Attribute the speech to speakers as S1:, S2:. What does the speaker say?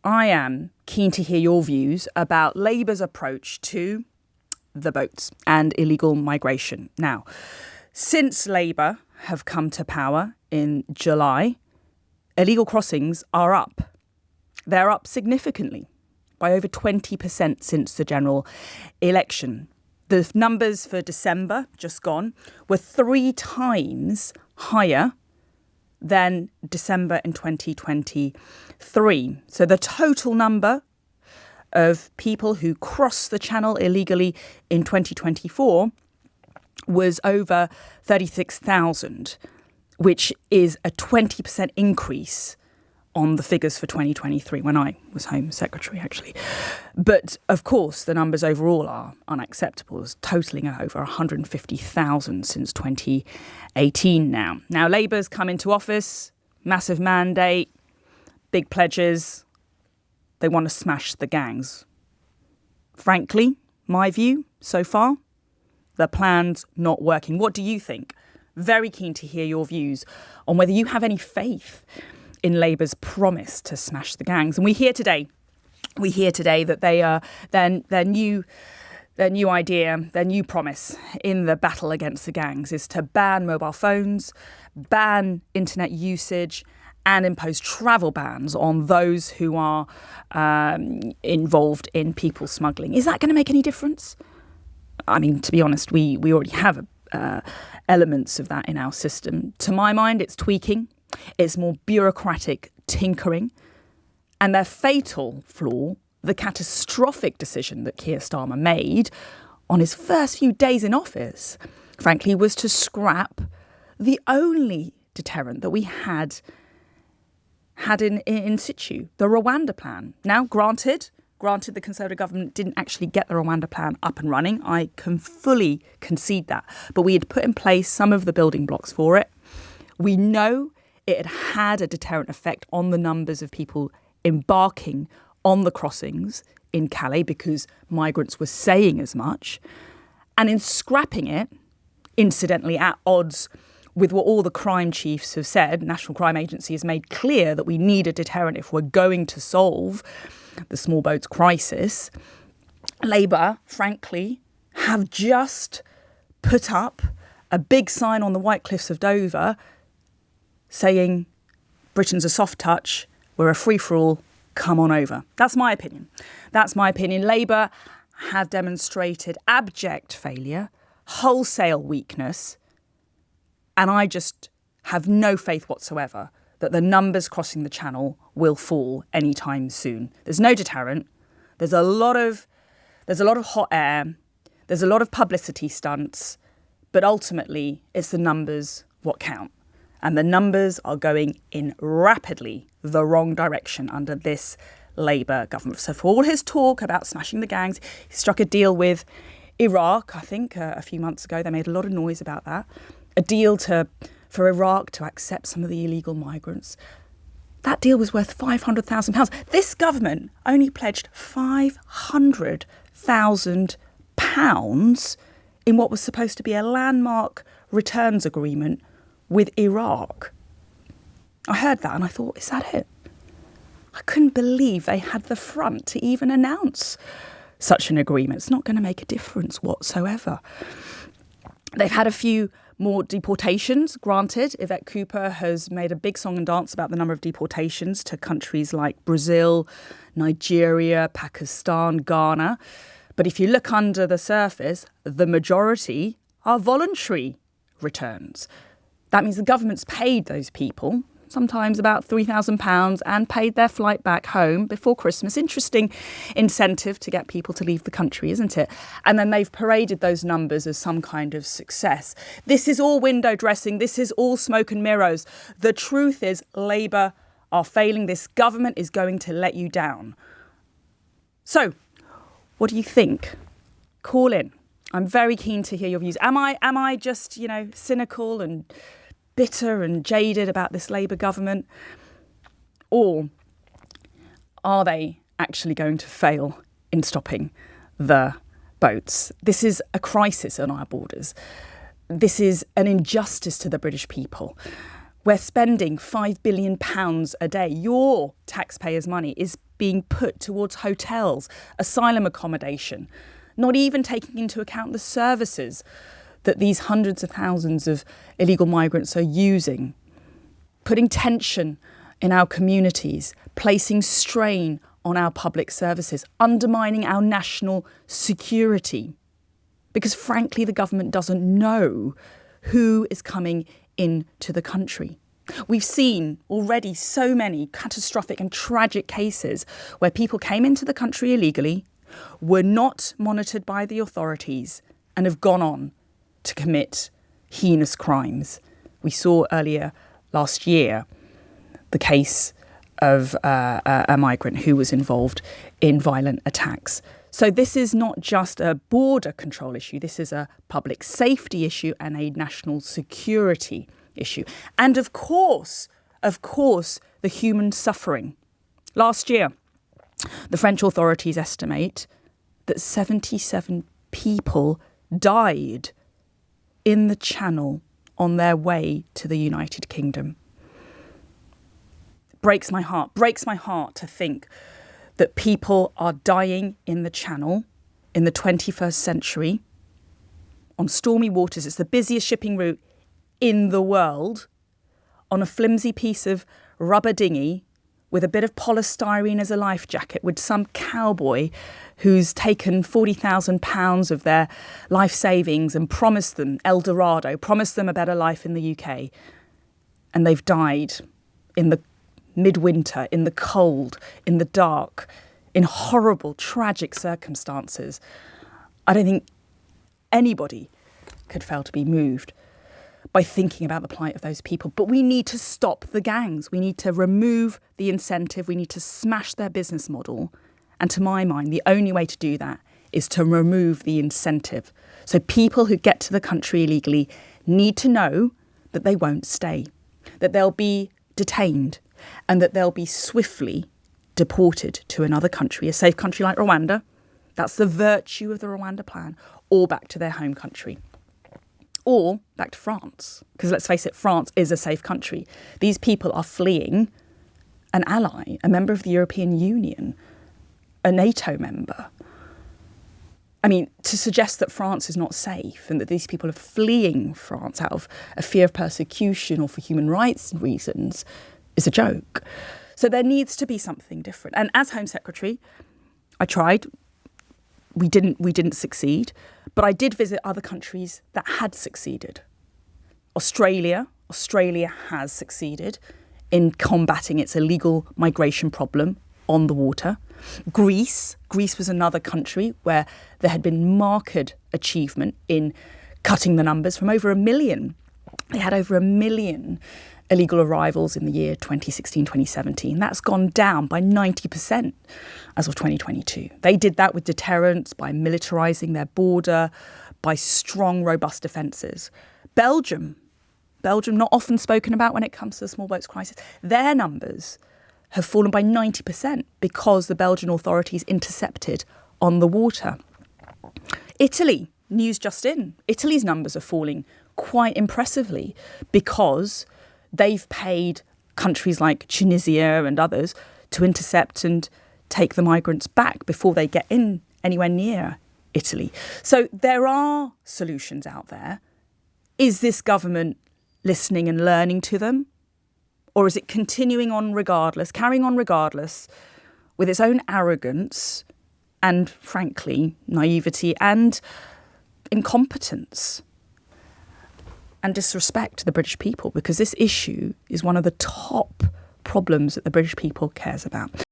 S1: I am keen to hear your views about Labour's approach to the boats and illegal migration. Now, since Labour have come to power in July, illegal crossings are up. They're up significantly by over 20% since the general election. The numbers for December, just gone, were 3 times higher than December in 2023. So the total number of people who crossed the channel illegally in 2024 was over 36,000, which is a 20% increase on the figures for 2023 when I was Home Secretary, actually. But of course, the numbers overall are unacceptable, it's totalling over 150,000 since 2018 now. Now, Labour's come into office, massive mandate, big pledges. They want to smash the gangs. Frankly, my view so far, the plan's not working. What do you think? Very keen to hear your views on whether you have any faith in Labour's promise to smash the gangs. And we hear today that they are their new idea, their new promise in the battle against the gangs is to ban mobile phones, ban internet usage, and impose travel bans on those who are involved in people smuggling. Is that going to make any difference? I mean, to be honest, we already have elements of that in our system. To my mind, it's tweaking. It's more bureaucratic tinkering. And their fatal flaw, the catastrophic decision that Keir Starmer made on his first few days in office, frankly, was to scrap the only deterrent that we had in situ, the Rwanda plan. Now, granted, the Conservative government didn't actually get the Rwanda plan up and running. I can fully concede that. But we had put in place some of the building blocks for it. We know it had a deterrent effect on the numbers of people embarking on the crossings in Calais because migrants were saying as much. And in scrapping it, incidentally at odds with what all the crime chiefs have said, National Crime Agency has made clear that we need a deterrent if we're going to solve the small boats crisis. Labour, frankly, have just put up a big sign on the White Cliffs of Dover saying Britain's a soft touch, we're a free-for-all, come on over. That's my opinion. Labour have demonstrated abject failure, wholesale weakness, and I just have no faith whatsoever that the numbers crossing the channel will fall anytime soon. There's no deterrent. There's a lot of hot air. There's a lot of publicity stunts. But ultimately, it's the numbers what count. And the numbers are going in rapidly the wrong direction under this Labour government. So for all his talk about smashing the gangs, he struck a deal with Iraq, I think, a few months ago. They made a lot of noise about that. A deal for Iraq to accept some of the illegal migrants. That deal was worth £500,000. This government only pledged £500,000 in what was supposed to be a landmark returns agreement with Iraq. I heard that and I thought, is that it? I couldn't believe they had the front to even announce such an agreement. It's not going to make a difference whatsoever. They've had a few more deportations, granted. Yvette Cooper has made a big song and dance about the number of deportations to countries like Brazil, Nigeria, Pakistan, Ghana. But if you look under the surface, the majority are voluntary returns. That means the government's paid those people, sometimes about £3,000, and paid their flight back home before Christmas. Interesting incentive to get people to leave the country, isn't it? And then they've paraded those numbers as some kind of success. This is all window dressing. This is all smoke and mirrors. The truth is Labour are failing. This government is going to let you down. So, what do you think? Call in. I'm very keen to hear your views. Am I just, cynical and bitter and jaded about this Labour government? Or are they actually going to fail in stopping the boats? This is a crisis on our borders. This is an injustice to the British people. We're spending £5 billion a day. Your taxpayers' money is being put towards hotels, asylum accommodation, not even taking into account the services that these hundreds of thousands of illegal migrants are using, putting tension in our communities, placing strain on our public services, undermining our national security. Because frankly, the government doesn't know who is coming into the country. We've seen already so many catastrophic and tragic cases where people came into the country illegally, were not monitored by the authorities, and have gone on to commit heinous crimes. We saw earlier last year the case of a migrant who was involved in violent attacks. So this is not just a border control issue. This is a public safety issue and a national security issue. And of course, the human suffering. Last year, the French authorities estimate that 77 people died in the Channel on their way to the United Kingdom. Breaks my heart to think that people are dying in the Channel in the 21st century on stormy waters. It's the busiest shipping route in the world, on a flimsy piece of rubber dinghy with a bit of polystyrene as a life jacket, with some cowboy who's taken £40,000 of their life savings and promised them El Dorado, promised them a better life in the UK. And they've died in the midwinter, in the cold, in the dark, in horrible, tragic circumstances. I don't think anybody could fail to be moved by thinking about the plight of those people. But we need to stop the gangs. We need to remove the incentive. We need to smash their business model. And to my mind, the only way to do that is to remove the incentive. So people who get to the country illegally need to know that they won't stay, that they'll be detained, and that they'll be swiftly deported to another country, a safe country like Rwanda. That's the virtue of the Rwanda plan, or back to their home country. Or back to France, because let's face it, France is a safe country. These people are fleeing an ally, a member of the European Union, a NATO member. I mean, to suggest that France is not safe and that these people are fleeing France out of a fear of persecution or for human rights reasons is a joke. So there needs to be something different. And as Home Secretary, I tried. We didn't succeed. But I did visit other countries that had succeeded. Australia has succeeded in combating its illegal migration problem on the water. Greece was another country where there had been marked achievement in cutting the numbers from over 1 million. They had over 1 million illegal arrivals in the year 2016, 2017. That's gone down by 90% as of 2022. They did that with deterrence, by militarising their border, by strong, robust defences. Belgium, not often spoken about when it comes to the small boats crisis, their numbers have fallen by 90% because the Belgian authorities intercepted on the water. Italy, news just in, Italy's numbers are falling quite impressively because they've paid countries like Tunisia and others to intercept and take the migrants back before they get in anywhere near Italy. So there are solutions out there. Is this government listening and learning to them? Or is it carrying on regardless, with its own arrogance and, frankly, naivety and incompetence and disrespect to the British people? Because this issue is one of the top problems that the British people cares about.